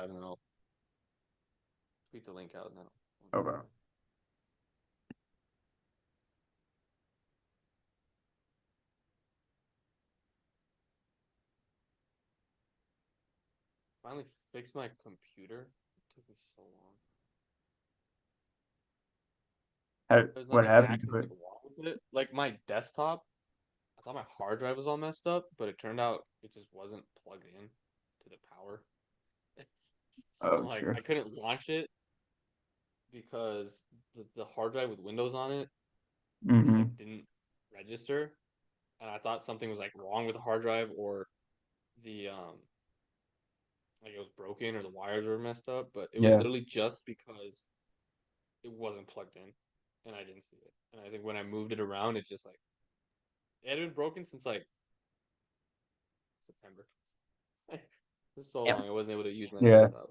live, and then I'll tweet the link out, and then Okay. finally fixed my computer. It took me so long. There's What nothing happened to actually it? wrong with it. Like my desktop, I thought my hard drive was all messed up, but it turned out it just wasn't plugged in to the power. So Oh, like sure. I couldn't launch it because the hard drive with Windows on it just Mm-hmm. like didn't register, and I thought something was like wrong with the hard drive or the like it was broken or the wires were messed up, but it was Yeah. literally just because it wasn't plugged in and I didn't see it. And I think when I moved it around, it just like it had been broken since like September. This is so Yep. long I wasn't able to use my Yeah. desktop.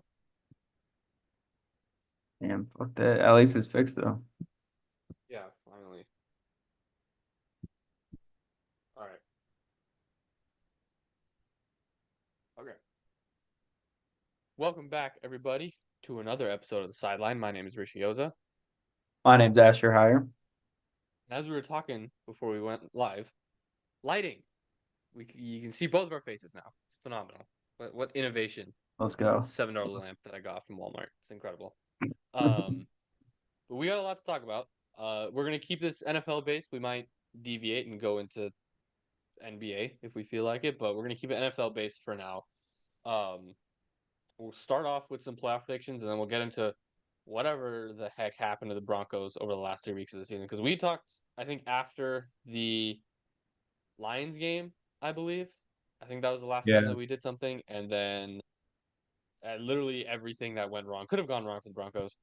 Damn, fuck that. At least it's fixed though. Yeah, finally. All right. Okay. Welcome back, everybody, to another episode of The Sideline. My name is Rishioza. My name's Asher Hire. And as we were talking before we went live, lighting. You can see both of our faces now. It's phenomenal. What innovation Let's with the go. $7 lamp that I got from Walmart. It's incredible. Um, but we got a lot to talk about. We're gonna keep this NFL based. We might deviate and go into NBA if we feel like it, but we're gonna keep it NFL based for now. Um, we'll start off with some playoff predictions, and then we'll get into whatever the heck happened to the Broncos over the last 3 weeks of the season. Because we talked, I think, after the Lions game, I believe. I think that was the last time Yeah. that we did something, and then literally everything that went wrong could have gone wrong for the Broncos.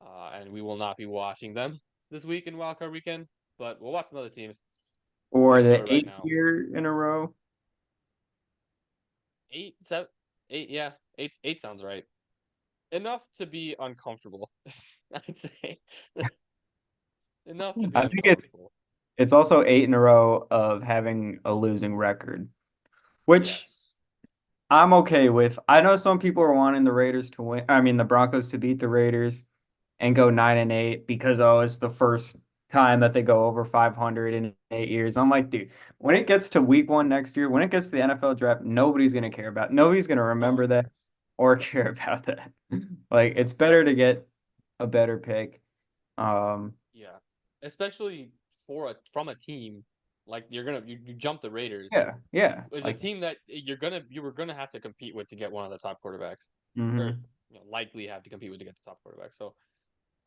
And we will not be watching them this week in Wildcard Weekend, but we'll watch some other teams. Let's get For into the it right eighth now. year in a row. Eight, seven, eight, yeah, eight sounds right. Enough to be uncomfortable, I'd say. Enough to be I think it's uncomfortable. it's also eight in a row of having a losing record, which Yes. I'm okay with. I know some people are wanting the Raiders to win. I mean, the Broncos to beat the Raiders and go 9-8 because it's the first time that they go over 500 in 8 years. I'm like, dude, when it gets to week one next year, when it gets to the NFL draft, nobody's gonna care about. Nobody's gonna No one remember that cares. or care about that. Like, it's better to get a better pick. Yeah. Especially from a team like you jump the Raiders yeah, is a like, team that you were gonna have to compete with to get one of the top quarterbacks, or hmm likely have to compete with to get the top quarterback. So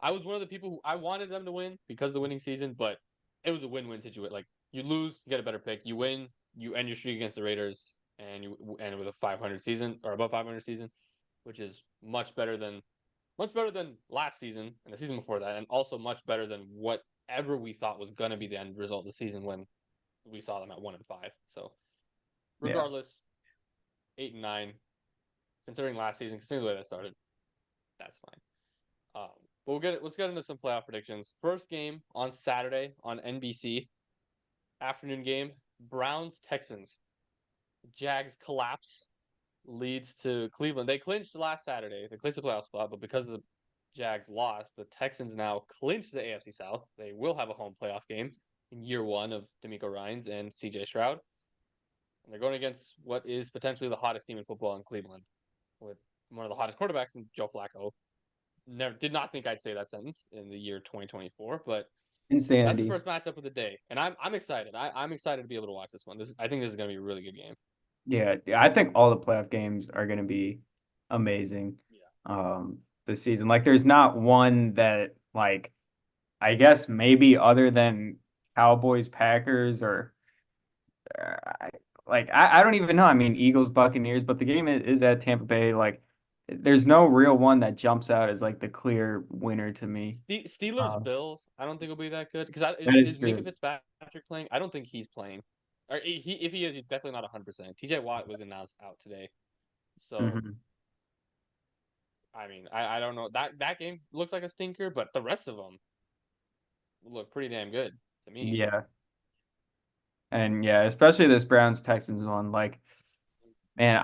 I was one of the people who I wanted them to win because of the winning season, but it was a win-win situation. Like you lose, you get a better pick. You win, you end your streak against the Raiders, and you end with a 500 season or above 500 season, which is much better than last season and the season before that, and also much better than whatever we thought was gonna be the end result of the season when we saw them at 1-5. So yeah. regardless, 8-9, considering last season, considering the way that started, that's fine. But let's get into some playoff predictions. First game on Saturday on NBC, afternoon game, Browns Texans. Jags collapse leads to Cleveland. They clinched last Saturday. They clinched the playoff spot, but because the Jags lost, the Texans now clinch the AFC South. They will have a home playoff game in year one of D'Amico Ryans and CJ Stroud. And they're going against what is potentially the hottest team in football in Cleveland, with one of the hottest quarterbacks in Joe Flacco. Never did not think I'd say that sentence in the year 2024, but that's the Insanity. first matchup of the day, and I'm excited. I'm excited to be able to watch this one. I think this is going to be a really good game. Yeah, I think all the playoff games are going to be amazing Yeah. this season. Like, there's not one that, like, I guess maybe other than Cowboys, Packers, or I, I don't even know. I mean, Eagles, Buccaneers, but the game is at Tampa Bay. Like, there's no real one that jumps out as like the clear winner to me. Steelers Uh, Bills. I don't think will be that good because that is is Minka true. Fitzpatrick playing? I don't think he's playing. Or if he is, he's definitely not 100%. TJ Watt was announced out today, so Mhm. I mean I don't know that game looks like a stinker, but the rest of them look pretty damn good to me. Yeah, and yeah, especially this Browns Texans one. Like, man,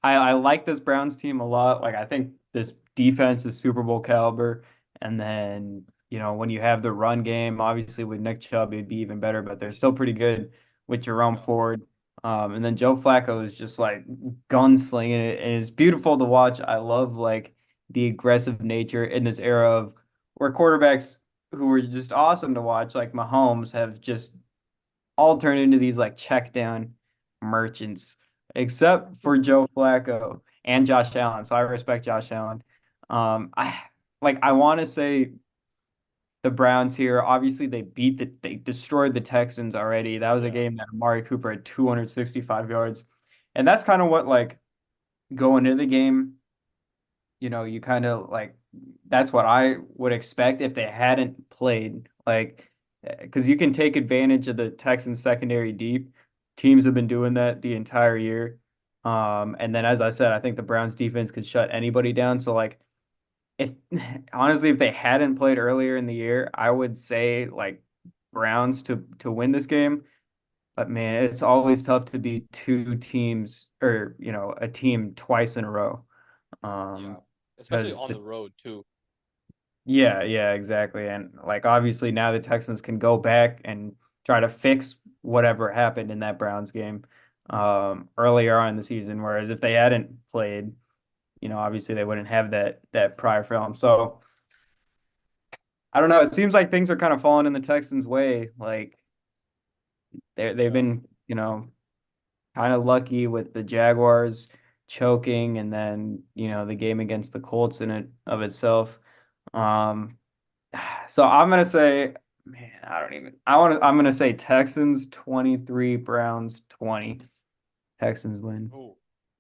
I like this Browns team a lot. Like I think this defense is Super Bowl caliber. And then, when you have the run game, obviously with Nick Chubb, it'd be even better, but they're still pretty good with Jerome Yeah, Ford. And then Joe Flacco is just like gunslinging it. And it's beautiful to watch. I love like the aggressive nature in this era of where quarterbacks who were just awesome to watch, like Mahomes, have just all turned into these like check down merchants, except for Joe Flacco and Josh Allen. So I respect Josh Allen. I want to say the Browns here. Obviously, they destroyed the Texans already. That was a yeah, game that Amari Cooper had 265 yards, and that's kind of what like going into the game. You kind of like that's what I would expect if they hadn't played. Like, because you can take advantage of the Texans secondary deep. Teams have been doing that the entire year. And then as I said, I think the Browns defense could shut anybody down. So like if honestly, if they hadn't played earlier in the year, I would say like Browns to win this game. But man, it's always tough to beat two teams or a team twice in a row. yeah. Um, Especially because on the road too. yeah, exactly. And like obviously now the Texans can go back and try to fix whatever happened in that Browns game earlier on in the season. Whereas if they hadn't played, obviously they wouldn't have that prior film. So I don't know. It seems like things are kind of falling in the Texans' way. Like they've Yeah, been, kind of lucky with the Jaguars choking and then, the game against the Colts in it of itself. Um, So I'm gonna say, man, I don't even. I'm gonna say Texans 23, Browns 20. Texans win. ooh,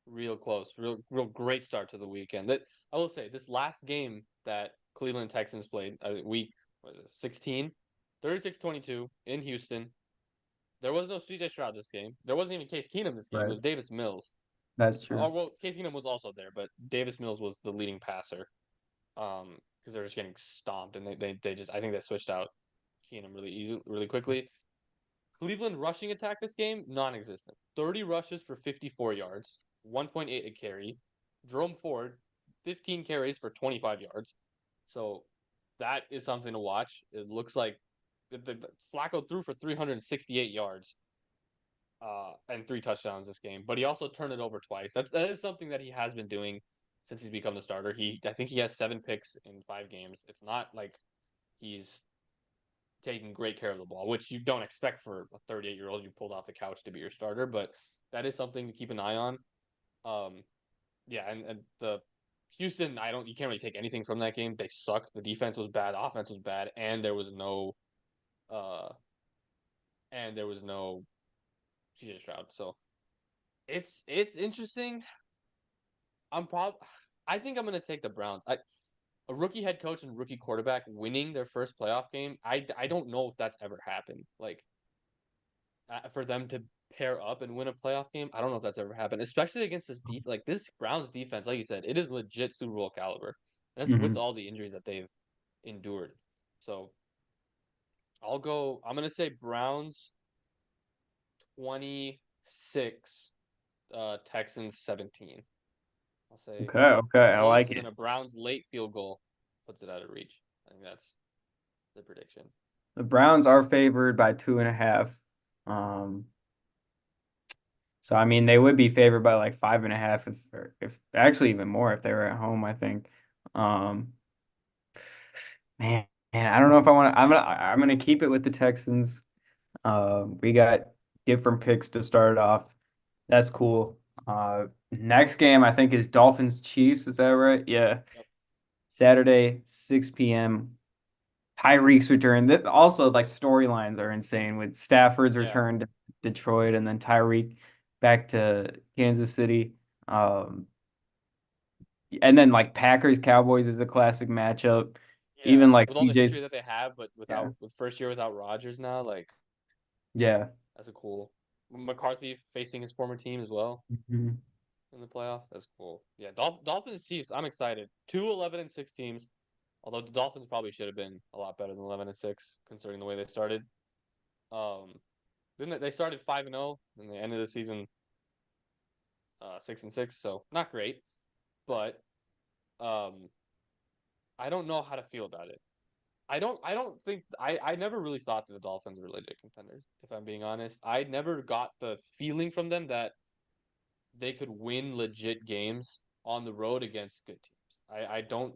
real close, real great start to the weekend. That I will say, this last game that Cleveland Texans played, week was it 16, 36-22 in Houston. There was no CJ Stroud this game. There wasn't even Case Keenum this game. It Right. was Davis Mills. That's Oh true. well, Case Keenum was also there, but Davis Mills was the leading passer. Because they're just getting stomped, and they just I think they switched out Keenum really quickly. Cleveland rushing attack this game non-existent. 30 rushes for 54 yards, 1.8 a carry. Jerome Ford, 15 carries for 25 yards. So that is something to watch. It looks like the Flacco threw for 368 yards and 3 touchdowns this game, but he also turned it over twice. That is something that he has been doing since he's become the starter. I think he has 7 picks in 5 games. It's not like he's taking great care of the ball, which you don't expect for a 38-year-old you pulled off the couch to be your starter, but that is something to keep an eye on. Um, yeah, and the Houston, you can't really take anything from that game. They sucked. The defense was bad, offense was bad, uh, and there was no CJ Stroud. So it's interesting. I'm prob I think I'm gonna take the Browns. A rookie head coach and rookie quarterback winning their first playoff game. I don't know if that's ever happened. Like for them to pair up and win a playoff game, I don't know if that's ever happened. Especially against this Browns defense. Like you said, it is legit Super Bowl caliber. And that's with Hmm. all the injuries that they've endured. So I'll go. I'm gonna say Browns 26, Texans 17. I'll say Okay, I close, like and then it. a Browns late field goal puts it out of reach. I think that's the prediction. The Browns are favored by 2.5. Um, so I mean they would be favored by like 5.5 if actually even more if they were at home, I think. Um, man, I don't know if I want to. I'm gonna keep it with the Texans. We got different picks to start off. That's cool. Next game I think is Dolphins Chiefs. Is that right? Yeah. Yep. Saturday, 6 p.m. Tyreek's return. Also, like storylines are insane with Stafford's Yeah. return to Detroit and then Tyreek back to Kansas City. Um, and then like Packers Cowboys is a classic matchup. Yeah. Even like With all the CJ's. history that they have, but Yeah. with first year without Rodgers now, like Yeah. that's a cool. McCarthy facing his former team as well Mhm. in the playoffs. That's cool. Yeah, Dolphins Chiefs. I'm excited. Two 11-6 teams. Although the Dolphins probably should have been a lot better than 11-6 considering the way they started. Um, then they started 5-0, and the end of the season 6-6, so not great. But um, I don't know how to feel about it. I don't think I never really thought that the Dolphins were legit contenders, if I'm being honest. I never got the feeling from them that they could win legit games on the road against good teams. I don't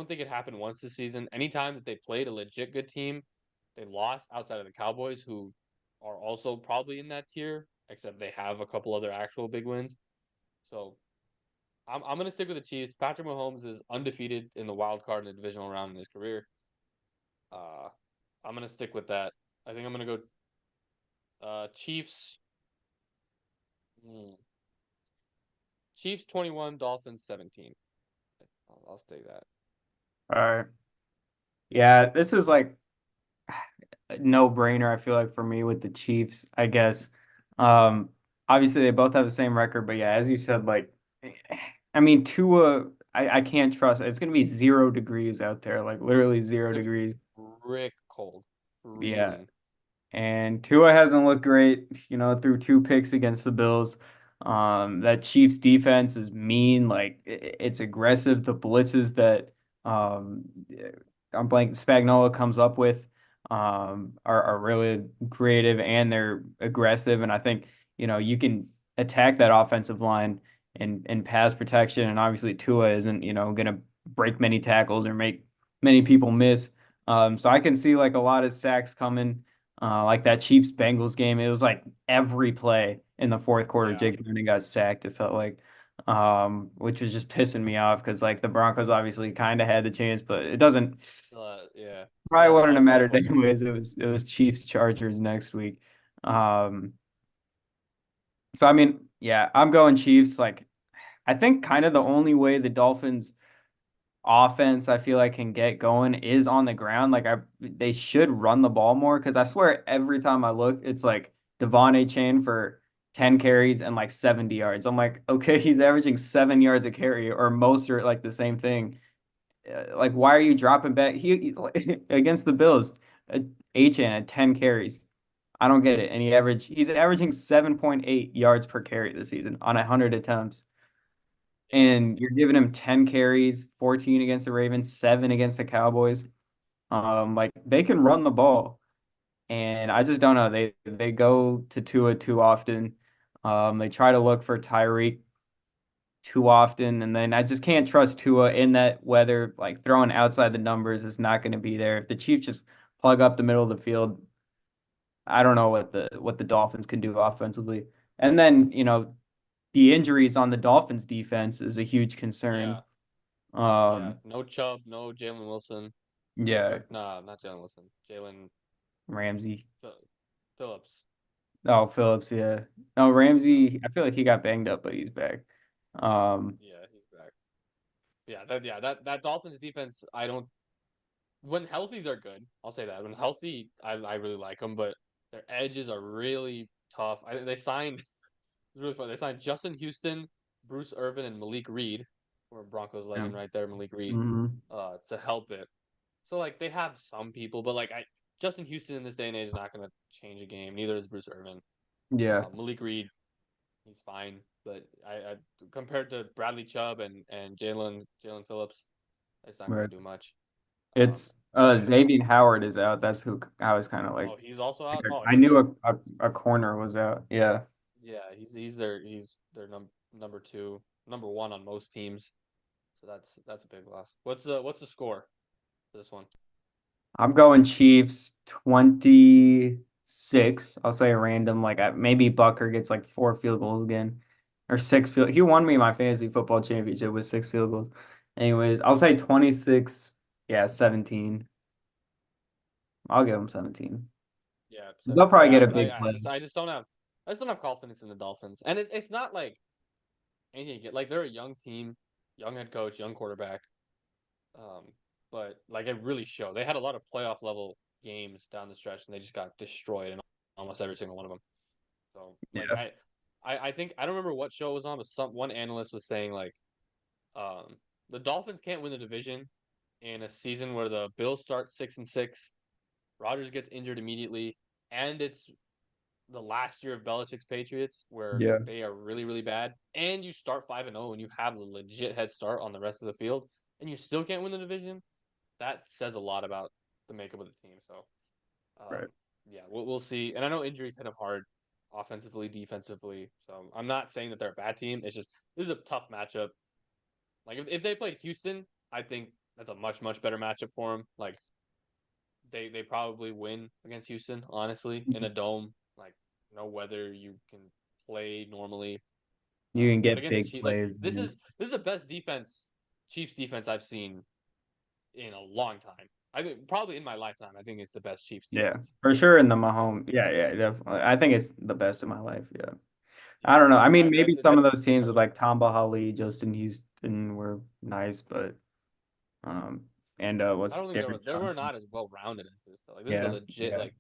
think it happened once this season. Anytime that they played a legit good team, they lost outside of the Cowboys, who are also probably in that tier, except they have a couple other actual big wins. So I'm gonna stick with the Chiefs. Patrick Mahomes is undefeated in the wild card in the divisional round in his career. Uh, I'm gonna stick with that. I think I'm gonna go Chiefs. hmm, Chiefs 21, Dolphins 17. I'll take that. All right. Yeah, this is like a no-brainer, I feel like, for me with the Chiefs, I guess. Um, Obviously they both have the same record, but yeah, as you said, like I mean Tua, I can't trust it. It's gonna be 0 degrees out there, like literally zero It's gonna be degrees. frick cold, Yeah. freezing. And Tua hasn't looked great, through 2 picks against the Bills. That Chiefs defense is mean, like it's aggressive. The blitzes that um, I'm blank Spagnuolo comes up with are really creative and they're aggressive. And I think, you can attack that offensive line and pass protection. And obviously Tua isn't, gonna break many tackles or make many people miss. So I can see like a lot of sacks coming. Like that Chiefs Bengals game, it was like every play in the fourth quarter, Yeah, Jake Browning got sacked. It felt like, which was just pissing me off because like the Broncos obviously kind of had the chance, but it doesn't yeah. Still probably had wouldn't have upside, mattered hopefully. anyways. It was Chiefs Chargers next week. Um, so I mean, yeah, I'm going Chiefs. Like I think kind of the only way the Dolphins offense I feel like can get going is on the ground. Like they should run the ball more because I swear every time I look, it's like Devon A. Chain for 10 carries and like 70 yards. I'm like, okay, he's averaging 7 yards a carry, or most are like the same thing. Like, why are you dropping back? Against the Bills, Chain had 10 carries. I don't get it. And he's averaging 7.8 yards per carry this season on 100 attempts, Yeah, and you're giving him 10 carries, 14 against the Ravens, 7 against the Cowboys. Like they can run the ball, and I just don't know. They go to Tua too often. They try to look for Tyreek too often, and then I just can't trust Tua in that weather. Like throwing outside the numbers is not going to be there. If the Chiefs just plug up the middle of the field, I don't know what the Dolphins can do offensively. And then, the injuries on the Dolphins defense is a huge yeah, concern. yeah. Um, No Chubb, no Jalen Wilson, yeah, or nah, not Jalen Wilson. Jalen Ramsey. Phillips. Oh, Phillips, yeah. No, Yeah, Ramsey, I feel like he got banged up, but he's back. Um, yeah, he's back. Yeah, that Dolphins defense. I don't. When healthy, they're good. I'll say that. When healthy, I really like them, but their edges are really tough. They signed. It's really fun. They signed Justin Houston, Bruce Irvin, and Malik Reed, or Broncos yeah. legend right there, Malik Reed, Hmm. to help it. So like they have some people, but like I Justin Houston in this day and age is not gonna change a game. Neither is Bruce Irvin. Yeah, Malik Reed, he's fine, but I compared to Bradley Chubb and Jalen Phillips, it's not gonna right. do much. It's But yeah. Xavier Howard is out. That's who I was kind of Oh, like. he's also out. Oh, I he's knew their a corner was out. Yeah. yeah. He's their number two, number one on most teams. So that's a big loss. What's the score for this one? I'm going Chiefs 26. I'll say a random, like maybe Bucker gets like 4 field goals again, or 6 field. He won me my fantasy football championship with 6 field goals. Anyways, I'll say 26. Yeah, 17. I'll give him 17. Yeah, 'Cause they'll 17. probably Yeah, get a I, big I play. just I just don't have I just don't have confidence in the Dolphins, and it's not like anything to get like they're a young team, young head coach, young quarterback. Um, but like it really showed. They had a lot of playoff level games down the stretch, and they just got destroyed in almost every single one of them. So like Yeah. I think I don't remember what show it was on, but one analyst was saying like um the Dolphins can't win the division in a season where the Bills start 6-6, Rodgers gets injured immediately, and it's the last year of Belichick's Patriots, where Yeah, they are really, really bad, and you start 5-0 and you have a legit head start on the rest of the field, and you still can't win the division, that says a lot about the makeup of the team. So, um, right. yeah, we'll see. And I know injuries hit them hard, offensively, defensively. So I'm not saying that they're a bad team. It's just this is a tough matchup. Like if they played Houston, I think that's a much much better matchup for them. Like they probably win against Houston, honestly, in a dome. Like no weather, you can play normally. You can But get against the big Chiefs, like plays against. this is the best defense, Chiefs defense I've seen in a long time. I think probably in my lifetime. I think it's the best Chiefs Yeah, defense. for sure in the Um, Mahomes. Yeah, yeah, definitely. I think it's the best of my life. Yeah. yeah, I don't know. I mean, maybe that's some of those teams with impressive. like Tamba Hali, Justin Houston were nice, but um, and I what's don't think David they were Johnson? not as well rounded as this though. Like this is a Yeah, legit yeah, like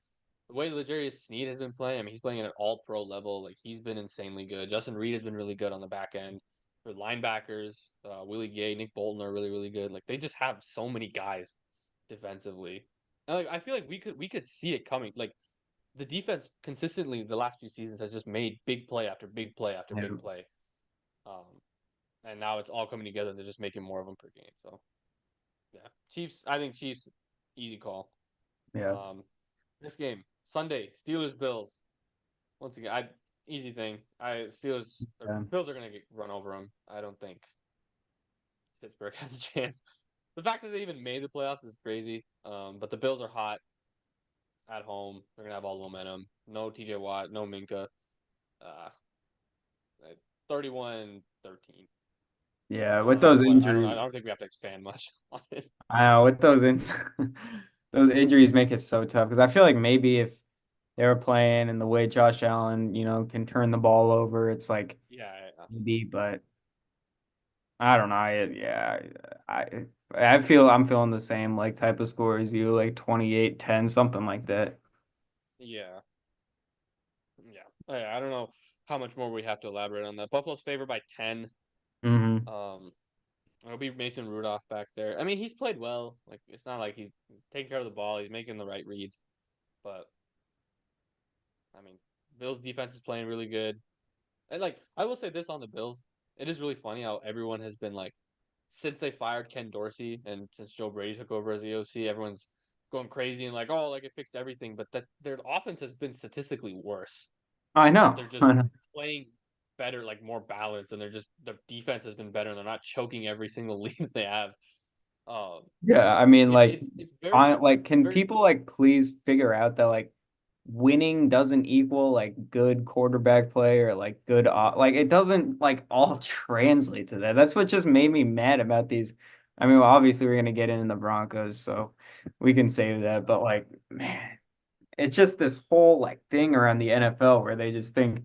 the way Legarius Sneed has been playing. I mean, he's playing at an all pro level. Like he's been insanely good. Justin Reed has been really good on the back end. For linebackers, Willie Gay, Nick Bolton are really really good. Like they just have so many guys defensively. And like I feel like we could see it coming. Like the defense consistently the last few seasons has just made big play after big play after yeah, big play. Um, and now it's all coming together and they're just making more of them per game. So yeah, Chiefs. I think Chiefs easy call. yeah. This game Sunday Steelers Bills. Once again, I easy thing. I Steelers or Yeah. Bills are gonna get run over them. I don't think Pittsburgh has a chance. The fact that they even made the playoffs is crazy. But the Bills are hot at home. They're gonna have all the momentum. No T.J. Watt, no Minka. Uh, 31-13. Yeah, with those What I don't know. I injuries, don't think we have to expand much on it. I know with those those injuries make it so tough because I feel like maybe if they were playing and the way Josh Allen, can turn the ball over, it's like Yeah, maybe, but I don't know. Yeah, I I feel I'm feeling the same like type of score as you, like 28-10, something like that. yeah, yeah. I don't know how much more we have to elaborate on that. Buffalo's favored by 10. Hmm. Um, it'll be Mason Rudolph back there. I mean, he's played well. Like it's not like he's taking care of the ball. He's making the right reads. But I mean, Bills defense is playing really good. And like I will say this on the Bills, it is really funny how everyone has been like since they fired Ken Dorsey and since Joe Brady took over as the OC, everyone's going crazy and like, oh, like it fixed everything. But that their offense has been statistically worse. I But know. they're just I know. playing better, like more balanced, and they're just their defense has been better, and they're not choking every single lead that they have. Um, Yeah, I mean, yeah, like, it's very can very people like please figure out that like winning doesn't equal like good quarterback play or like good like it doesn't like all translate to that. That's what just made me mad about these. I mean, well, obviously we're gonna get into the Broncos, so we can save that. But like, man, it's just this whole like thing around the NFL where they just think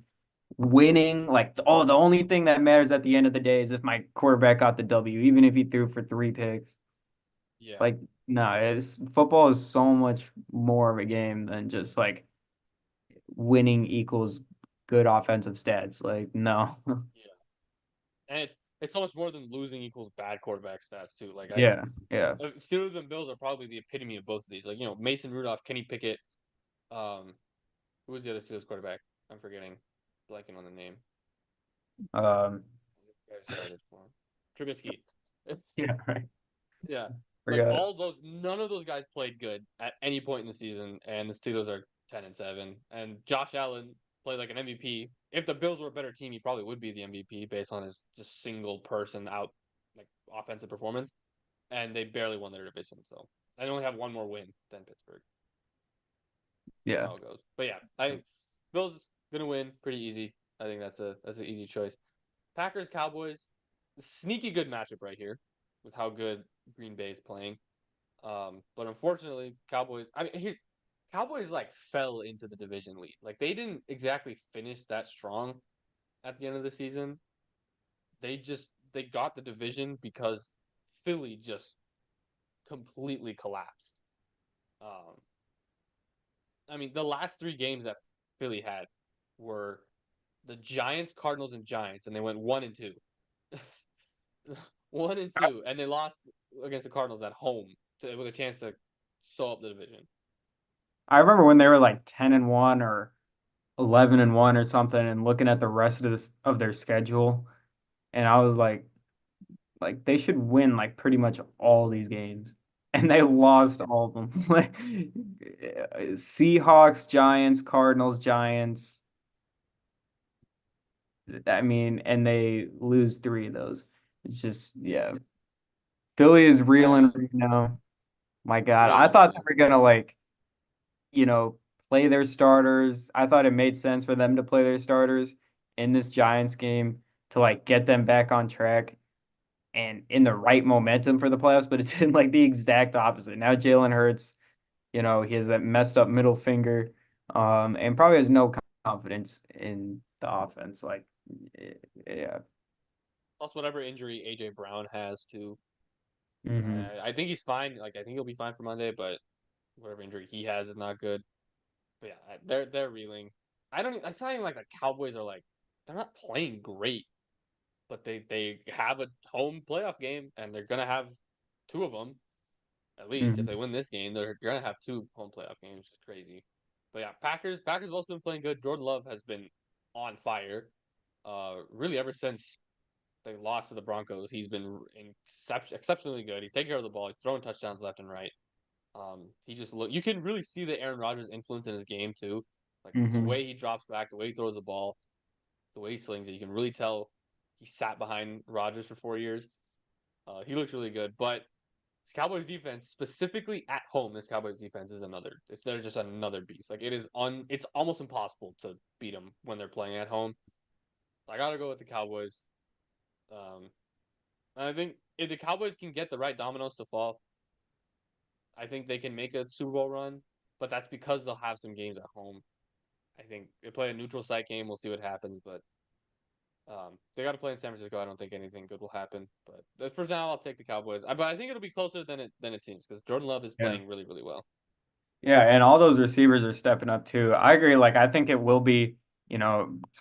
winning like oh the only thing that matters at the end of the day is if my quarterback got the W, even if he threw for 3 picks. yeah Like, no, it's football is so much more of a game than just like winning equals good offensive stats. Like, no. yeah, and it's so much more than losing equals bad quarterback stats too. Like I Yeah, yeah. Steelers and Bills are probably the epitome of both of these. Like Mason Rudolph, Kenny Pickett, um, who was the other Steelers quarterback? I'm forgetting, blanking on the name. Um, I started for him. Trubisky. yeah, right. Yeah. Like Forgot. all those none of those guys played good at any point in the season, and the Steelers are 10-7. And Josh Allen played like an MVP. If the Bills were a better team, he probably would be the MVP based on his just single person out like offensive performance. And they barely won their division, so they only have one more win than Pittsburgh. Just Yeah. how it goes. But yeah, I think Bills gonna win pretty easy. I think that's an easy choice. Packers Cowboys, sneaky good matchup right here with how good Green Bay is playing. But unfortunately, Cowboys. I mean, Cowboys like fell into the division lead. Like they didn't exactly finish that strong at the end of the season. They got the division because Philly just completely collapsed. Um, I mean, the last three games that Philly had were the Giants, Cardinals, and Giants, and they went 1-2. 1-2, and they lost against the Cardinals at home with a chance to sew up the division. I remember when they were like 10-1 or 11-1 or something, and looking at the rest of their schedule, and I was like they should win like pretty much all these games, and they lost all of them. Like Seahawks, Giants, Cardinals, Giants. I mean, and they lose three of those. It's just yeah. Philly is reeling I right now. My God, I really thought they reeling. were gonna like you know play their starters. I thought it made sense for them to play their starters in this Giants game to like get them back on track and in the right momentum for the playoffs, but it's in like the exact opposite. Now Jalen Hurts, he has that messed up middle finger, and probably has no confidence in the offense. Like, yeah. Plus, whatever injury AJ Brown has too. Hmm. I think he's fine. Like I think he'll be fine for Monday, but whatever injury he has is not good. But yeah, they're reeling. I don't. It's not even like the Cowboys are like they're not playing great, but they have a home playoff game and they're gonna have two of them at least. If Hmm. they win this game, they're gonna have two home playoff games, which is crazy. But yeah, Packers have also been playing good. Jordan Love has been on fire. Really ever since they lost to the Broncos, he's been exceptionally good. He's taking care of the ball. He's throwing touchdowns left and right. He just look. You can really see the Aaron Rodgers influence in his game too. Like just the Hmm. way he drops back, the way he throws the ball, the way he slings it. You can really tell he sat behind Rodgers for 4 years. He looks really good, but this Cowboys defense, specifically at home, this Cowboys defense is another. They're just another beast. Like it's almost impossible to beat them when they're playing at home. I gotta go with the Cowboys. Um, and I think if the Cowboys can get the right dominoes to fall, I think they can make a Super Bowl run. But that's because they'll have some games at home. I think they play a neutral site game. We'll see what happens, but they got to play in San Francisco. I don't think anything good will happen. But for now, I'll take the Cowboys. But I think it'll be closer than it seems because Jordan Love is Yeah. playing really really well. Yeah, and all those receivers are stepping up too. I agree. Like, I think it will be,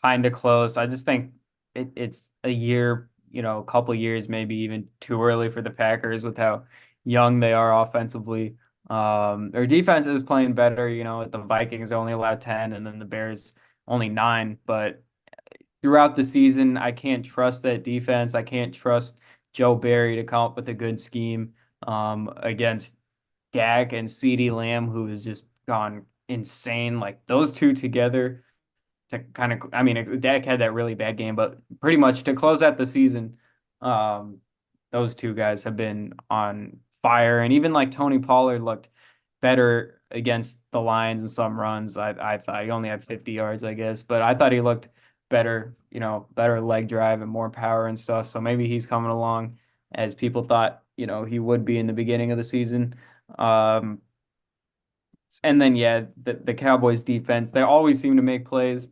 kind of close. I just think it's a year, a couple years, maybe even too early for the Packers with how young they are offensively. Their defense is playing better. The Vikings only allowed 10, and then the Bears only 9. But throughout the season, I can't trust that defense. I can't trust Joe Barry to come up with a good scheme against Dak and CeeDee Lamb, who has just gone insane. Like those two together to kind of, I mean, Dak had that really bad game, but pretty much to close out the season, um, those two guys have been on fire. And even like Tony Pollard looked better against the Lions in some runs. I thought he only had 50 yards, I guess, but I thought he looked better, better leg drive and more power and stuff. So maybe he's coming along as people thought, he would be in the beginning of the season. Um, and then yeah, the Cowboys defense, they always seem to make plays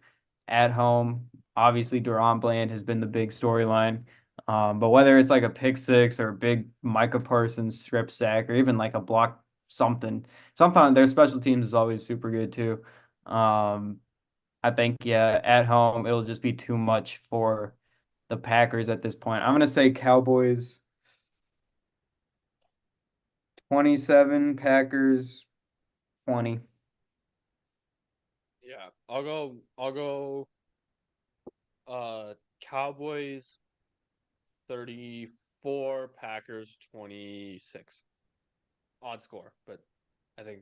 at home. Obviously, Deron Bland has been the big storyline. But whether it's like a pick six or a big Micah Parsons strip sack or even like a block something, sometimes their special teams is always super good too. Um, I think yeah, at home it'll just be too much for the Packers at this point. I'm gonna say Cowboys 27, Packers 20. Yeah, I'll go. Cowboys 34, Packers 26. Odd score, but I think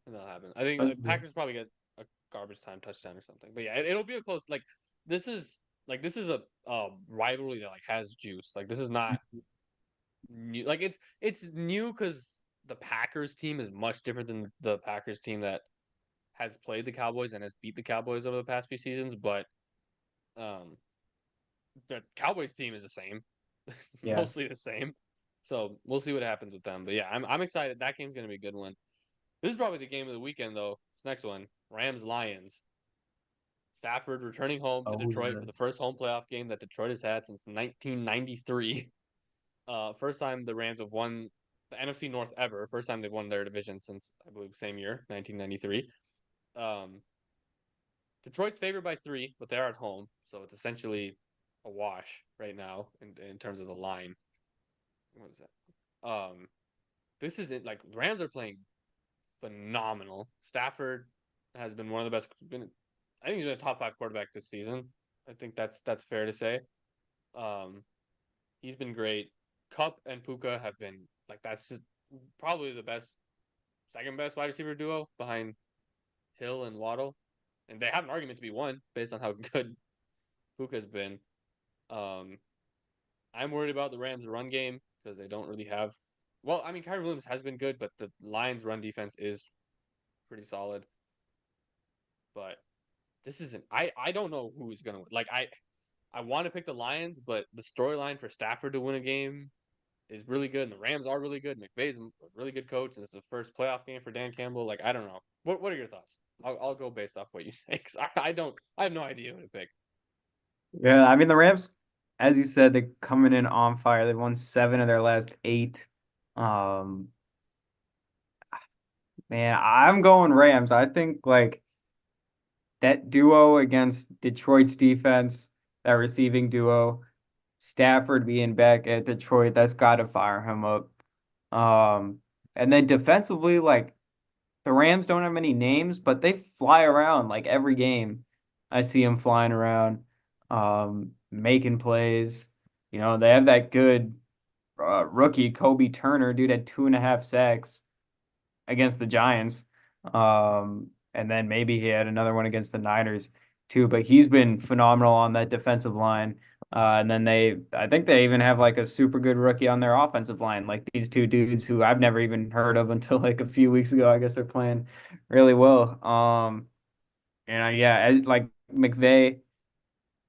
that'll happen. I think Packers probably get a garbage time touchdown or something. But yeah, it'll be a close. This is this is a rivalry that has juice. Like this is not new. Like it's new because the Packers team is much different than the Packers team that has played the Cowboys and has beat the Cowboys over the past few seasons. But um, the Cowboys team is the same, Yeah. mostly the same. So we'll see what happens with them. But yeah, I'm excited. That game's gonna be a good one. This is probably the game of the weekend though. This next one, Rams Lions. Stafford returning home to Oh Detroit yeah. for the first home playoff game that Detroit has had since 1993. First time the Rams have won the NFC North ever. First time they've won their division since I believe same year, 1993. Um, Detroit's favored by 3, but they're at home, so it's essentially a wash right now in terms of the line. What is that? This isn't like the Rams are playing phenomenal. Stafford has been one of the best. Been I think he's been a top five quarterback this season. I think that's fair to say. Um, he's been great. Cup and Puka have been like that's just probably the best, second best wide receiver duo behind Hill and Waddle, and they have an argument to be one based on how good Puka's been. Um, I'm worried about the Rams' run game because they don't really have. Well, I mean, Kyrie Williams has been good, but the Lions' run defense is pretty solid. But this isn't. I don't know who's gonna win. Like I want to pick the Lions, but the storyline for Stafford to win a game is really good, and the Rams are really good. McVay's a really good coach, and it's the first playoff game for Dan Campbell. Like I don't know. What are your thoughts? I'll go based off what you say because I don't. I have no idea who to pick. Yeah, I mean the Rams, as you said, they're coming in on fire. They've won 7 of their last 8. Um, Man, I'm going Rams. I think like that duo against Detroit's defense, that receiving duo, Stafford being back at Detroit, that's got to fire him up. And then defensively, like the Rams don't have many names, but they fly around like every game. I see them flying around, making plays. They have that good rookie Kobe Turner, dude had 2.5 sacks against the Giants. And then maybe he had another one against the Niners too, but he's been phenomenal on that defensive line. And then I think they even have like a super good rookie on their offensive line, like these two dudes who I've never even heard of until like a few weeks ago. I guess they're playing really well. And yeah, like McVay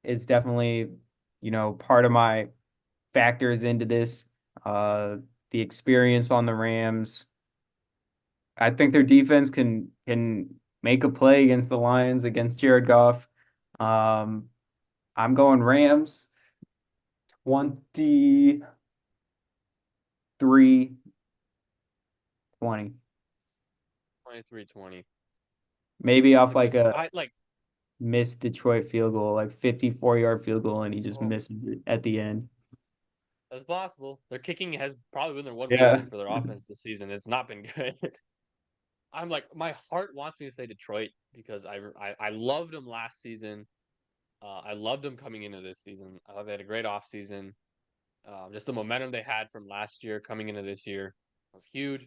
is definitely, part of my factors into this. Uh, the experience on the Rams. I think their defense can make a play against the Lions, against Jared Goff. Um, I'm going Rams 23-20. 23-20. Maybe That's off a good like score. a I like. missed Detroit field goal, like 54-yard field goal, and he just Oh, misses it at the end. that's possible. Their kicking has probably been their one Yeah. weakness for their offense this season. It's not been good. I'm like, my heart wants me to say Detroit because I loved them last season. I loved them coming into this season. I thought they had a great offseason. Just the momentum they had from last year coming into this year was huge.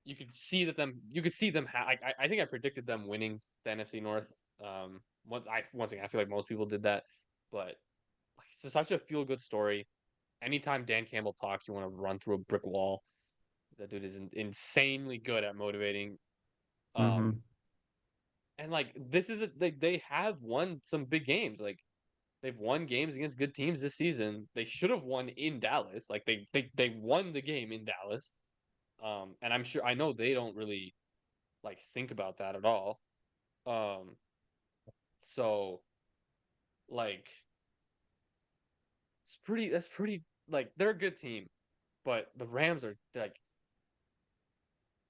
You could see them. I think I predicted them winning the NFC North. Once again, I feel like most people did that, but it's such a feel good story. Anytime Dan Campbell talks, you want to run through a brick wall. That dude is insanely good at motivating. Um, Hmm. and like this is they have won some big games. Like they've won games against good teams this season. They should have won in Dallas. Like they won the game in Dallas. And I know they don't really like think about that at all. Um, so like that's pretty like they're a good team, but the Rams are like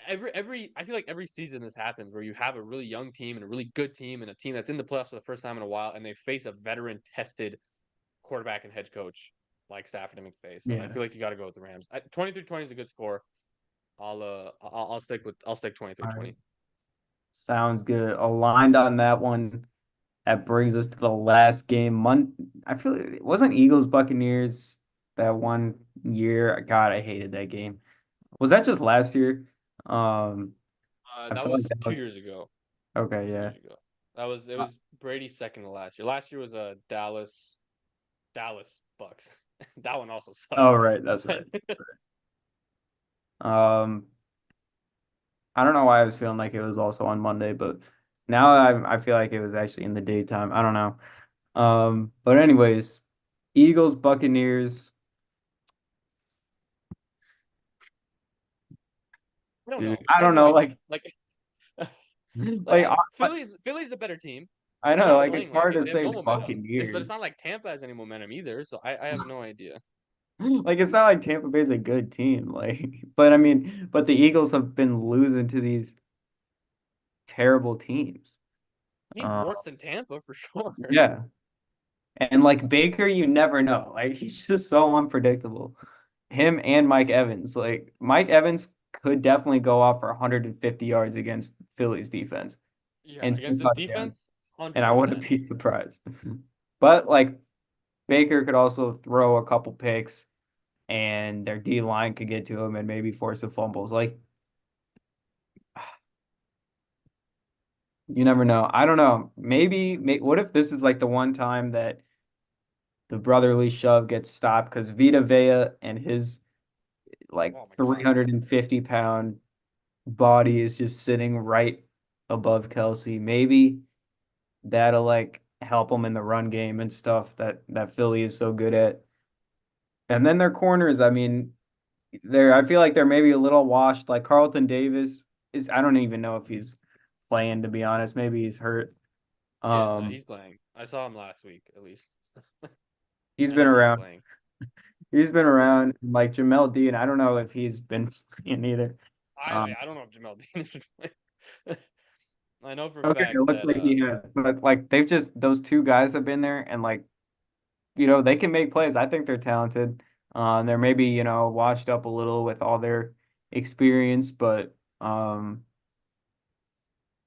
every I feel like every season this happens where you have a really young team and a really good team and a team that's in the playoffs for the first time in a while and they face a veteran tested quarterback and head coach like Stafford and McVay. So I Yeah. feel like you got to go with the Rams. 23-20 is a good score. I'll stick All right. 23-20. Sounds good. Aligned on that one. That brings us to the last game. I feel it wasn't Eagles Buccaneers that one year. God, I hated that game. Was that just last year? Um, I That feel like was that two was years ago. okay. 2 years Yeah. ago. That was it Uh, was Brady's second to last year. Last year was a Dallas Bucks. That one also oh, sucked. right. That's But right. Um, I don't know why I was feeling like it was also on Monday, but now I feel like it was actually in the daytime. I don't know. But anyways, Eagles Buccaneers. I don't Dude, know. I I have don't no know. idea. Like, Like like Philly's the better team. I They're know. not Like it's playing like hard it. to They have say no momentum. But Buccaneers. it's not like Tampa has any momentum either. So I have no idea. Like it's not like Tampa Bay's a good team. Like, but I mean, but the Eagles have been losing to these terrible teams. Team's Uh, worse than Tampa for sure. yeah. And like Baker, you never know. Like he's just so unpredictable. Him and Mike Evans. Like Mike Evans could definitely go off for 150 yards against Philly's defense. Yeah, and two against this touchdowns, defense, and hundred I wouldn't percent. be surprised. But like Baker could also throw a couple picks, and their D line could get to him and maybe force the fumbles. Like you never know. I don't know. What if this is like the one time that the brotherly shove gets stopped because Vita Vea and his like Oh my God, yeah. 350-pound body is just sitting right above Kelsey. Maybe that'll like help them in the run game and stuff that Philly is so good at. And then their corners, I mean, I feel like they're maybe a little washed. Like Carlton Davis is, I don't even know if he's playing, to be honest. Maybe he's hurt. Yes, no, Um, he's playing. I saw him last week at least. he's I been know that he's around. playing. He's been Yeah, around. Like Jamel Dean, I don't know if he's been playing either. I Um, I don't know if Jamel Dean has been playing. I know for a okay, fact it looks that like he had, but like they've just those two guys have been there, and like they can make plays. I think they're talented. They're maybe washed up a little with all their experience, but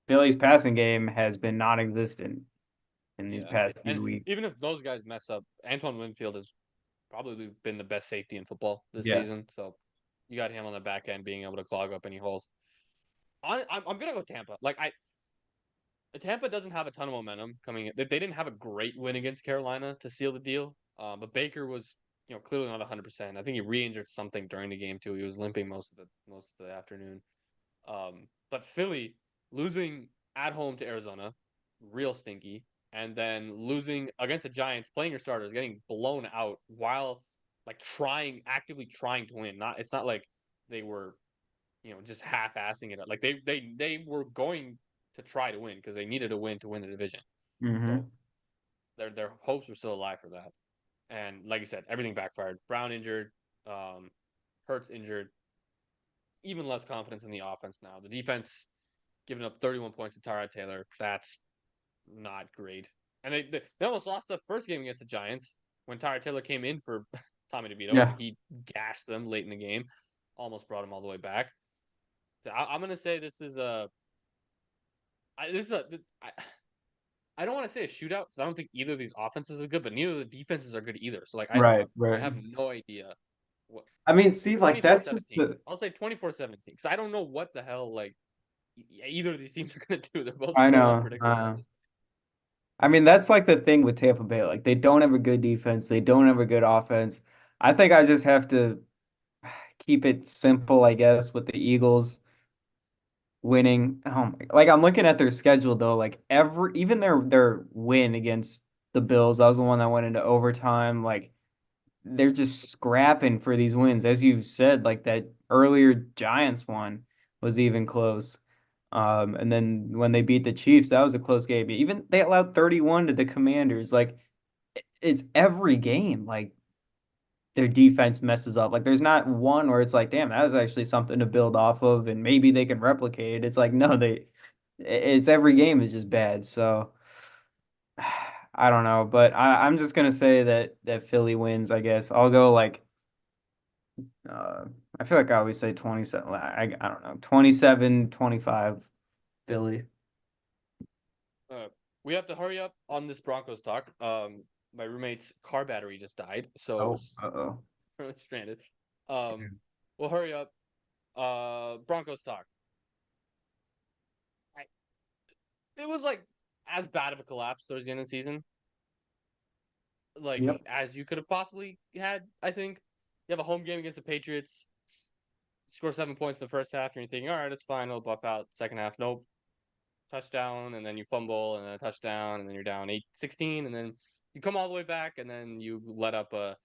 Philly's passing game has been non-existent in these yeah, past and few weeks. even if those guys mess up, Antoine Winfield has probably been the best safety in football this Yeah. season. So you got him on the back end being able to clog up any holes. I'm gonna go Tampa. Tampa doesn't have a ton of momentum coming in. They didn't have a great win against Carolina to seal the deal. But Baker was, clearly not 100%. I think he re-injured something during the game too. He was limping most of the afternoon. But Philly losing at home to Arizona, real stinky, and then losing against the Giants, playing your starters, getting blown out while like actively trying to win. It's not like they were, just half-assing it. Like they were going to try to win because they needed a win to win the division. So Hmm. their hopes were still alive for that. And like you said, everything backfired. Brown injured, um, Hurts injured. Even less confidence in the offense now. The defense giving up 31 points to Tyrod Taylor. That's not great. And they almost lost the first game against the Giants when Tyrod Taylor came in for Tommy DeVito and Yeah. he gashed them late in the game, almost brought them all the way back. So I'm gonna say this is a this is a I don't want to say a shootout because I don't think either of these offenses are good, but neither of the defenses are good either. So Right. I Right. have no idea what I mean, see, like twenty-four that's just seventeen. the. I'll say 24-17 because I don't know what the hell either of these teams are going to do. They're both I so know. unpredictable at this. I mean, that's like the thing with Tampa Bay. Like they don't have a good defense. They don't have a good offense. I think I just have to keep it simple, I guess, with the Eagles winning. Oh my, like I'm looking at their schedule though. Like even their win against the Bills, that was the one that went into overtime. Like they're just scrapping for these wins. As you said, like that earlier Giants one was even close. And then when they beat the Chiefs, that was a close game. Even they allowed 31 to the Commanders. Like it's every game. Like their defense messes up. Like there's not one where it's like, damn, that was actually something to build off of, and maybe they can replicate it. It's like, no, it's every game is just bad. So I don't know, but I'm just gonna say that Philly wins, I guess. I'll go like uh I feel like I always say 27. I don't know, 27-25 Philly. Uh, we have to hurry up on this Broncos talk. My roommate's car battery just died, so Oh, uh-oh. currently stranded. Um, we'll hurry up. Broncos talk. I, it was like as bad of a collapse towards the end of the season, like Yep. as you could have possibly had. I think you have a home game against the Patriots. Score 7 points in the first half, and you're thinking, all right, it's fine. It'll buff out. Second half, nope. Touchdown, and then you fumble, and then a touchdown, and then you're down 8-16, and then you come all the way back, and then you let up a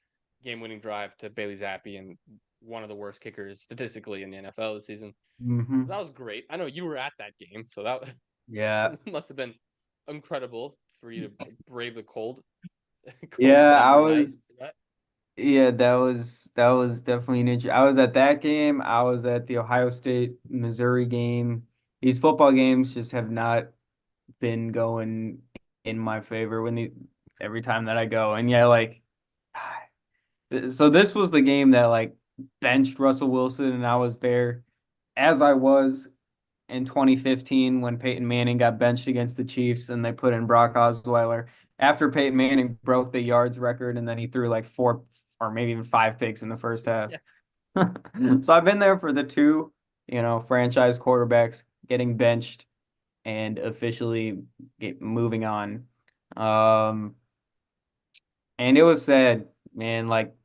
game-winning drive to Bailey Zappi and one of the worst kickers statistically in the NFL this season. Hmm. That was great. I know you were at that game, so that Yeah. must have been incredible for you to brave the cold, cold Yeah, I November night. was yeah, that was definitely an injury. I was at that game. I was at the Ohio State Missouri game. These football games just have not been going in my favor every time that I go. And yeah, like so this was the game that like benched Russell Wilson and I was there as I was. in 2015 when Peyton Manning got benched against the Chiefs and they put in Brock Osweiler after Peyton Manning broke the yards record and then he threw like four or maybe even five picks in the first half. Yeah. So I've been there for the two, franchise quarterbacks getting benched and officially moving on. Um, and it was sad, man. Like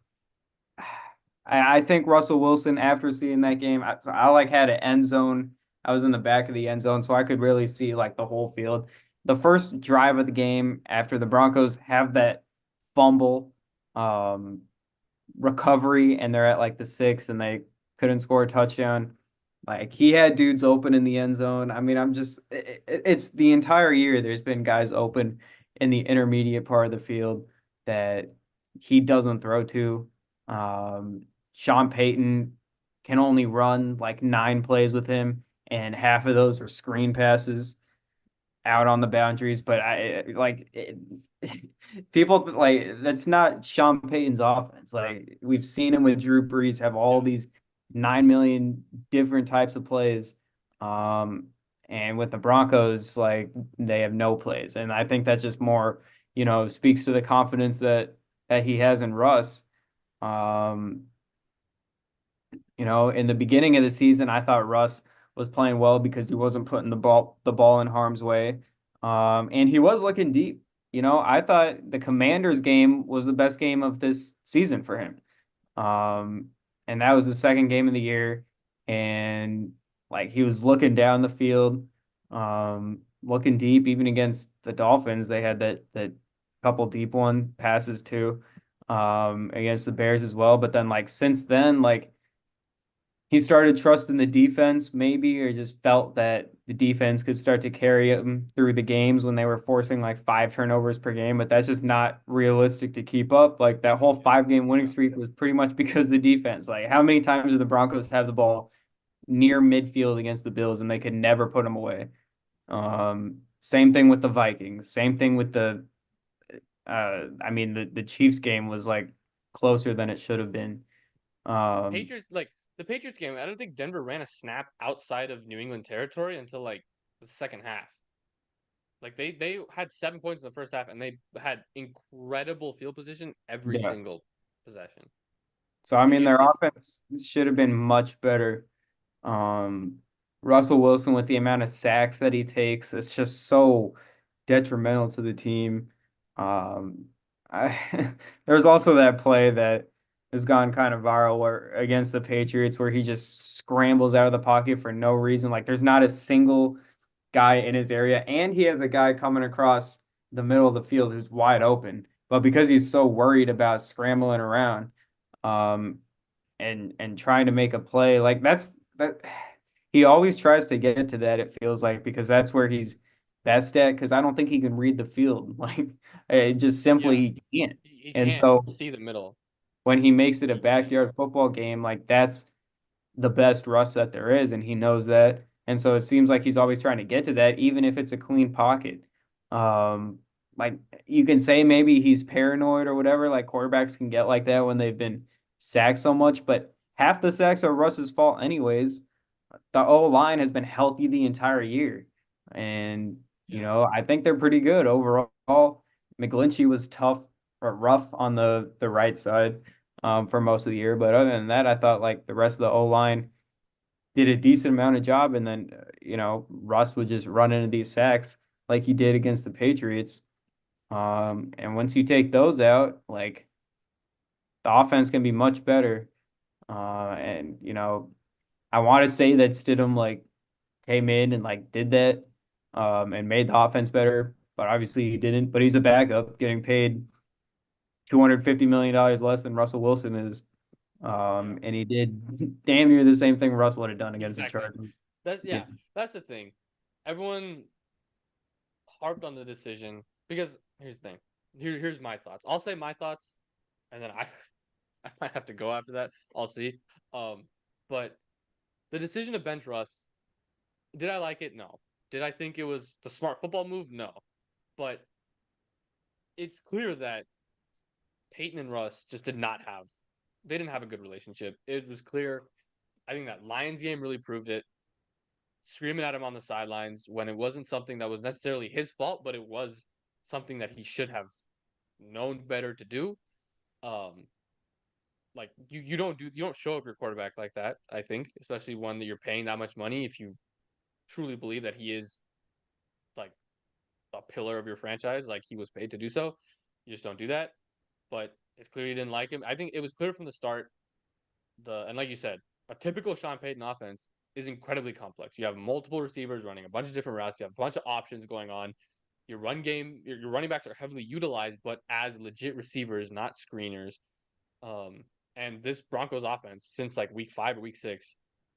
I think Russell Wilson, after seeing that game, I like had an end zone. I was in the back of the end zone, so I could really see like the whole field. The first drive of the game after the Broncos have that fumble, um, recovery, and they're at like the 6 and they couldn't score a touchdown. Like he had dudes open in the end zone. I mean, it's the entire year there's been guys open in the intermediate part of the field that he doesn't throw to. Sean Payton can only run like 9 plays with him, and half of those are screen passes out on the boundaries. But people like that's not Sean Payton's offense. Like we've seen him with Drew Brees have all Yeah. these 9 million different types of plays. Um, and with the Broncos, like they have no plays. And I think that's just more, speaks to the confidence that he has in Russ. Um, in the beginning of the season, I thought Russ was playing well because he wasn't putting the ball in harm's way. And he was looking deep. I thought the Commanders game was the best game of this season for him. Um, and that was the second game of the year. And like he was looking down the field, looking deep, even against the Dolphins. They had that couple deep one passes too, against the Bears as well. But then like since then, like he started trusting the defense maybe, or just felt that the defense could start to carry him through the games when they were forcing like 5 turnovers per game, but that's just not realistic to keep up. Like that whole Yeah. 5 game winning Yeah. streak was pretty much because of the defense. Like how many times did the Broncos have the ball near midfield against the Bills and they could never put them away? Same thing with the Vikings. Same thing with I mean the Chiefs game was like closer than it should have been. Um, The Patriots game, I don't think Denver ran a snap outside of New England territory until like the second half. Like they had 7 points in the first half and they had incredible field position every yeah. single possession. So I Like mean, their it's offense should have been much better. Um, Russell Wilson with the amount of sacks that he takes, it's just so detrimental to the team. Um, there's also that play that has gone kind of viral where against the Patriots where he just scrambles out of the pocket for no reason. Like there's not a single guy in his area, and he has a guy coming across the middle of the field who's wide open. But because he's so worried about scrambling around, um, and trying to make a play. Like that he always tries to get to that, it feels like, because that's where he's best at, because I don't think he can read the field. Like it just yeah, simply he can't. he And can't so see the middle. when he makes it a He can't. backyard football game, like that's the best Russ that there is, and he knows that. And so it seems like he's always trying to get to that, even if it's a clean pocket. Um, like you can say maybe he's paranoid or whatever. Like quarterbacks can get like that when they've been sacked so much, but half the sacks are Russ's fault anyways. The O line has been healthy the entire year, and Yeah. I think they're pretty good overall. McGlinchey was tough or rough on the right side, for most of the year, but other than that, I thought like the rest of the O line did a decent amount of job, and then Russ would just run into these sacks like he did against the Patriots. And once you take those out, like the offense can be much better. And I want to say that Stidham like came in and like did that, and made the offense better, but obviously he didn't. But he's a backup getting paid $250 million less than Russell Wilson is. Yeah. And he did damn near the same thing Russ would have done against the Exactly. Chargers. That's Yeah. yeah. That's the thing. Everyone harped on the decision because here's the thing. Here's my thoughts. I'll say my thoughts, and then I might have to go after that. I'll see. Um, but the decision to bench Russ, did I like it? No. Did I think it was the smart football move? No. But it's clear that Peyton and Russ just did not have they didn't have a good relationship. It was clear. I think that Lions game really proved it. screaming at him on the sidelines when it wasn't something that was necessarily his fault, but it was something that he should have known better to do. Um, like you don't show up your quarterback like that. I think, especially one that you're paying that much money, if you truly believe that he is like a pillar of your franchise, like he was paid to do so, you just don't do that. But it's clear you didn't like him. I think it was clear from the start. And like you said, a typical Sean Payton offense is incredibly complex. You have multiple receivers running a bunch of different routes. You have a bunch of options going on. Your run game, your running backs are heavily utilized, but as legit receivers, not screeners. Um, and this Broncos offense, since like week 5 or week 6,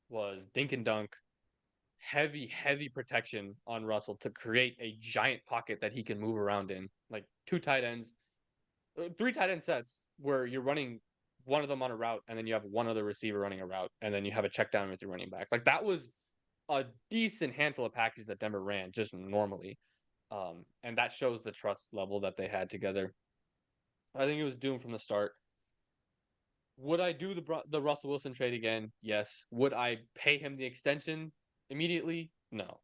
was dink and dunk, heavy protection on Russell to create a giant pocket that he can move around in. Like two tight ends, three tight end sets where you're running one of them on a route, and then you have one other receiver running a route, and then you have a check down with your running back. Like that was a decent handful of packages that Denver ran just normally. And that shows the trust level that they had together. I think it was doomed from the start. Would I do the Russell Wilson trade again? Yes. Would I pay him the extension immediately? No.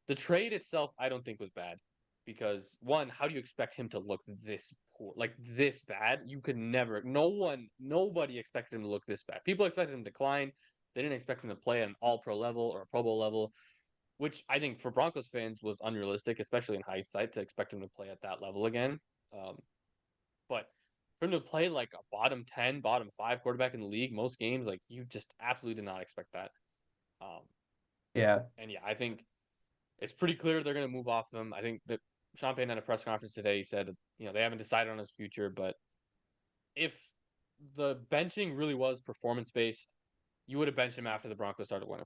The trade itself, I don't think was bad, because one, how do you expect him to look this poor, like this bad? You could never. Nobody expected him to look this bad. People expected him to decline. They didn't expect him to play at an All Pro level or a Pro Bowl level, which I think for Broncos fans was unrealistic, especially in hindsight, to expect him to play at that level again. But for him to play like a bottom 10, bottom 5 quarterback in the league most games, like you just absolutely did not expect that. Um, Yeah. and yeah, I think it's pretty clear they're going to move off him. I think that Sean Payton at a press conference today, he said that, they haven't decided on his future, but if the benching really was performance based, you would have benched him after the Broncos started 1-5.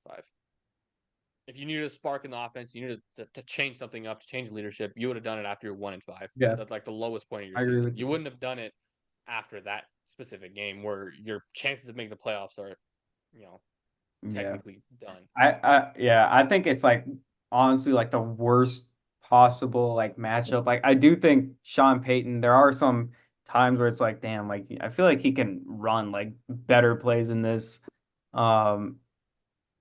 If you needed a spark in the offense, you needed to change something up, to change leadership, you would have done it after you're 1-5. Yeah. That's like the lowest point of your I agree season. with You you. wouldn't have done it after that specific game where your chances of making the playoffs are, you know, Yeah. technically done. Yeah, I think it's like honestly like the worst possible like matchup. Like I do think Sean Payton, there are some times where it's like, damn, like I feel like he can run like better plays than this. Um,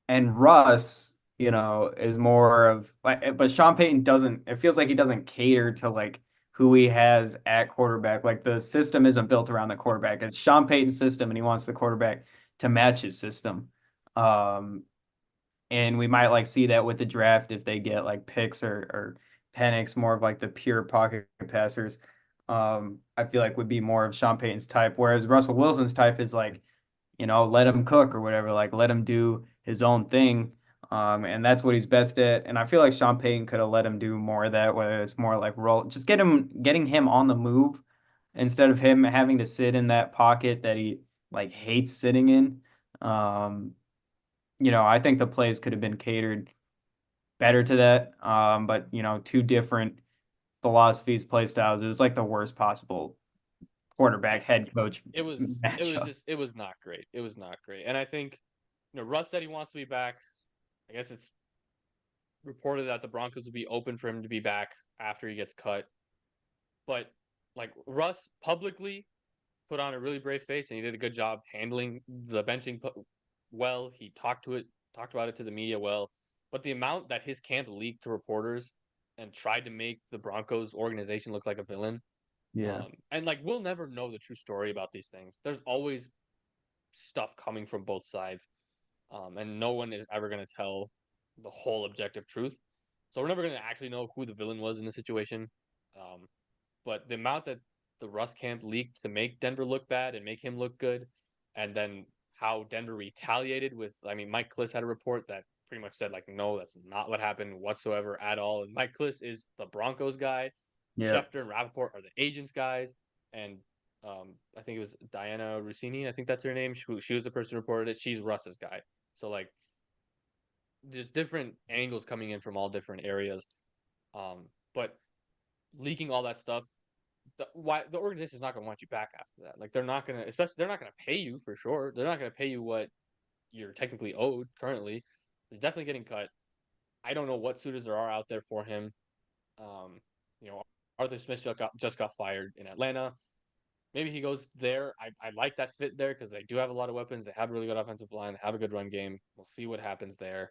and Russ, is more of like, but Sean Payton doesn't, it feels like he doesn't cater to like who he has at quarterback. Like the system isn't built around the quarterback. It's Sean Payton's system, and he wants the quarterback to match his system. Um, and we might like see that with the draft if they get like picks or Penix, more of like the pure pocket passers. I feel like would be more of Sean Payton's type, whereas Russell Wilson's type is like, let him cook or whatever, like let him do his own thing. And that's what he's best at. And I feel like Sean Payton could have let him do more of that, whether it's more like roll, just getting him on the move instead of him having to sit in that pocket that he like hates sitting in. Um, I think the plays could have been catered better to that. But two different philosophies, play styles. It was like the worst possible quarterback Yeah, head coach matchup. it was not great. It was not great. And I think, Russ said he wants to be back. I guess it's reported that the Broncos will be open for him to be back after he gets cut. But like Russ publicly put on a really brave face, and he did a good job handling the benching well. He talked about it to the media well. But the amount that his camp leaked to reporters and tried to make the Broncos organization look like a villain, Yeah. and like we'll never know the true story about these things. There's always stuff coming from both sides, and no one is ever going to tell the whole objective truth. So we're never going to actually know who the villain was in the situation. Um, but the amount that the Russ camp leaked to make Denver look bad and make him look good, and then how Denver retaliated with, I mean, Mike Kliss had a report that pretty much said, like, no, that's not what happened whatsoever at all. And Mike Kliss is the Broncos guy. Yeah. Schefter and Rappaport are the agents guys. And I think it was Diana Rossini. I think that's her name. She was the person who reported it. She's Russ's guy. So, like, there's different angles coming in from all different areas. But leaking all that stuff, why the organization is not going to want you back after that. Like they're not going to, especially they're not going to pay you for sure. They're not going to pay you what you're technically owed currently. He's definitely getting cut. I don't know what suitors there are out there for him. Um, you know, Arthur Smith just got fired in Atlanta. Maybe he goes there. I like that fit there because they do have a lot of weapons. They have a really good offensive line. They have a good run game. We'll see what happens there.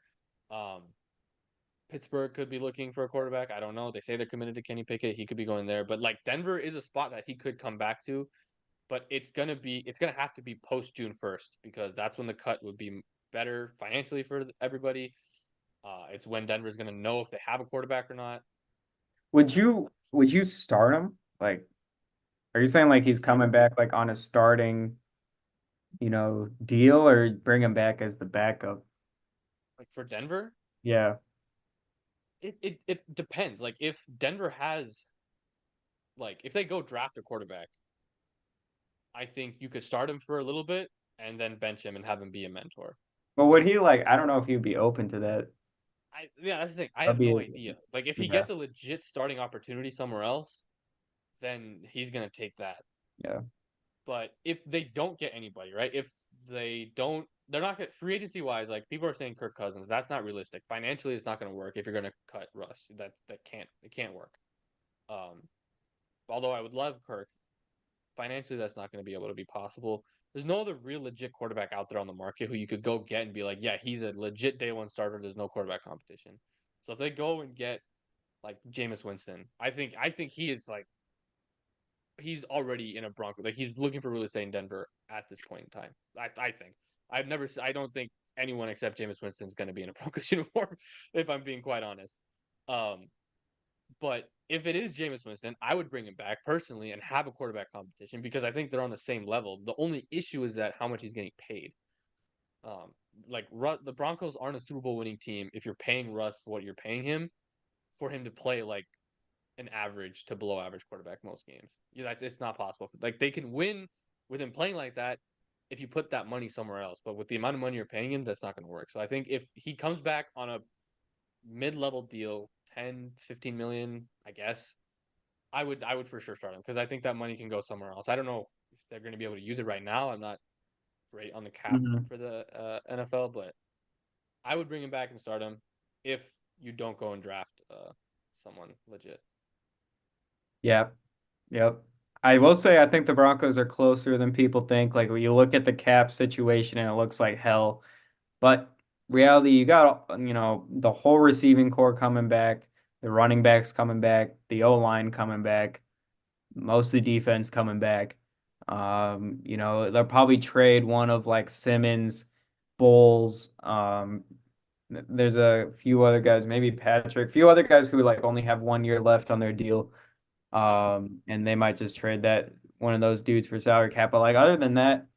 Um, Pittsburgh could be looking for a quarterback. I don't know. They say they're committed to Kenny Pickett. He could be going there, but like Denver is a spot that he could come back to. But it's gonna have to be post June 1st because that's when the cut would be better financially for everybody. It's when Denver's gonna know if they have a quarterback or not. Would you start him? Like, are you saying like We'll he's see. coming back like on a starting, deal, or bring him back as the backup? Like for Denver, Yeah. it depends. Like if Denver has if they go draft a quarterback, I think you could start him for a little bit and then bench him and have him be a mentor. But would he like? I don't know if he'd be open to that. Yeah, that's the thing. I That'd have no be, idea. Like if he yeah, gets a legit starting opportunity somewhere else, then he's gonna take that. yeah. But if they don't get anybody, right? If they don't, they're not gonna free agency wise. Like people are saying, Kirk Cousins. That's not realistic. Financially, it's not gonna work if you're gonna cut Russ. That can't work. Um, although I would love Kirk, financially, that's not gonna be able to be possible. There's no other real legit quarterback out there on the market who you could go get and be like, yeah, he's a legit day one starter. There's no quarterback competition. So if they go and get like Jameis Winston, I think he is like he's already in a Bronco. Like he's looking for real estate in Denver at this point in time. I think I don't think anyone except Jameis Winston is going to be in a Broncos uniform. If I'm being quite honest. Um, but if it is Jameis Winston, I would bring him back personally and have a quarterback competition because I think they're on the same level. The only issue is that how much he's getting paid. Um, the Broncos aren't a Super Bowl winning team if you're paying Russ what you're paying him for him to play like an average to below average quarterback most games. Yeah, that's it's not possible. Like they can win with him playing like that if you put that money somewhere else. But with the amount of money you're paying him, that's not going to work. So I think if he comes back on a mid-level deal, 10, 15 million, I guess, I would for sure start him because I think that money can go somewhere else. I don't know if they're going to be able to use it right now. I'm not great on the cap Mhm. for the NFL, but I would bring him back and start him if you don't go and draft someone legit. Yeah. Yep. I will say I think the Broncos are closer than people think. Like when you look at the cap situation and it looks like hell. But reality, you got, the whole receiving core coming back, the running backs coming back, the O line coming back, most of the defense coming back. They'll probably trade one of like Simmons, Bowles. There's a few other guys, maybe Patrick, a few other guys who like only have 1 year left on their deal. Yeah, And they might just trade that one of those dudes for salary cap. But like other than that,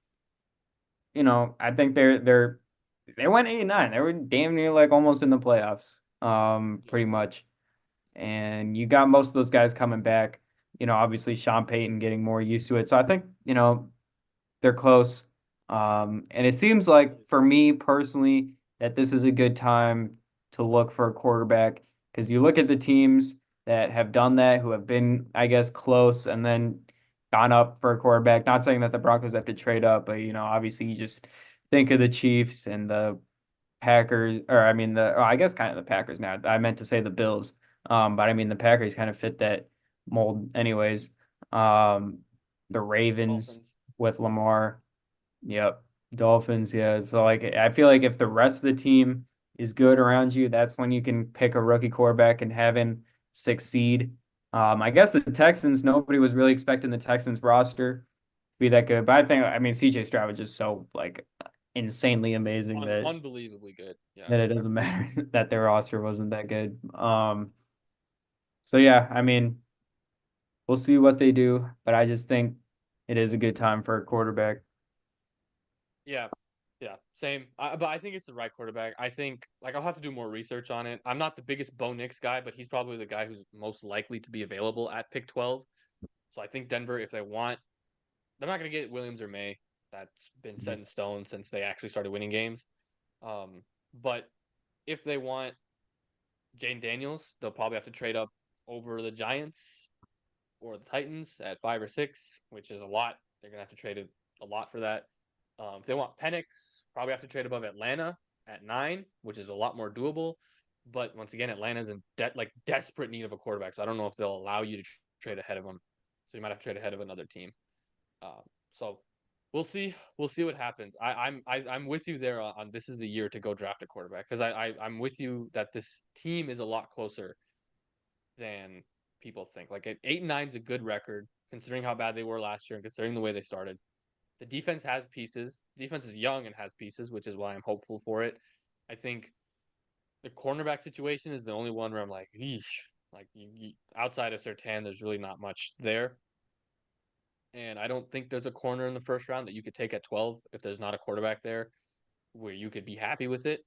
I think they went 8-9. They were damn near like almost in the playoffs, yeah, pretty much. And you got most of those guys coming back. Obviously Sean Payton getting more used to it. So I think, they're close. And it seems like for me personally that this is a good time to look for a quarterback because you look at the teams that have done that, who have been, I guess, close and then gone up for a quarterback. Not saying that the Broncos have to trade up, but obviously you just think of the Chiefs and the Packers, or I mean I guess kind of the Packers now. I meant to say the Bills. But I mean the Packers kind of fit that mold anyways. Um, the Ravens Dolphins. with Lamar. Yep. Dolphins, yeah. So like I feel like if the rest of the team is good around you, that's when you can pick a rookie quarterback and have him succeed. I guess the Texans, nobody was really expecting the Texans roster to be that good. But I mean, CJ Stroud was just so like insanely amazing Unbelievably good. Yeah. that it doesn't matter that their roster wasn't that good. So yeah, I mean, we'll see what they do, but I just think it is a good time for a quarterback. Yeah. Yeah. Same. But I think it's the right quarterback. I think I'll have to do more research on it. I'm not the biggest Bo Nix guy, but he's probably the guy who's most likely to be available at pick 12. So I think Denver, if they want, they're not going to get Williams or May. That's been set in stone since they actually started winning games. But if they want Jane Daniels, they'll probably have to trade up over the Giants or the Titans at 5 or 6, which is a lot. They're gonna have to trade a lot for that. If they want Penix, probably have to trade above Atlanta at 9, which is a lot more doable. But once again, Atlanta's in desperate need of a quarterback, so I don't know if they'll allow you to trade ahead of them. So you might have to trade ahead of another team. So we'll see. We'll see what happens. I'm with you there on this is the year to go draft a quarterback because I'm with you that this team is a lot closer than people think. Like 8-9 is a good record considering how bad they were last year and considering the way they started. The defense has pieces. Defense is young and has pieces, which is why I'm hopeful for it. I think the cornerback situation is the only one where I'm like, yeesh. Like outside of Sertan, there's really not much there. And I don't think there's a corner in the first round that you could take at 12 if there's not a quarterback there where you could be happy with it.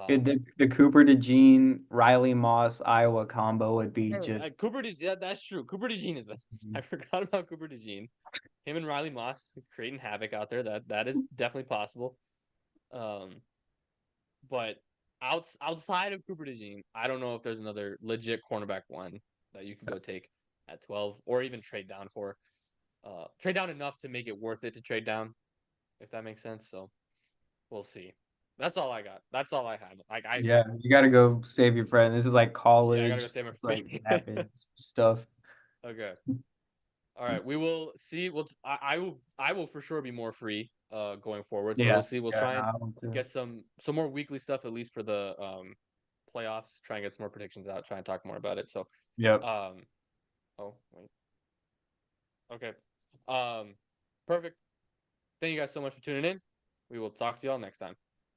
Dude, Um, the Cooper DeJean, Riley Moss, Iowa combo would be just Cooper, that's true. Cooper DeJean is this. I forgot about Cooper DeJean. Him and Riley Moss creating havoc out there. That is definitely possible. Um, but outside of Cooper DeJean, I don't know if there's another legit cornerback one that you could go take at 12 or even trade down for. Trade down enough to make it worth it to trade down, if that makes sense. So we'll see. That's all I got. That's all I have. Like yeah, you gotta go save your friend. This is like yeah, I gotta go college. save my It's like free. happens stuff. Okay. All right. We will see. I will for sure be more free going forward. So we'll Yeah, see. We'll yeah, try no, and I want to. get some more weekly stuff at least for the playoffs. Try and get some more predictions out. Try and talk more about it. So Yep. um oh wait. Okay. Um perfect. Thank you guys so much for tuning in. We will talk to y'all next time.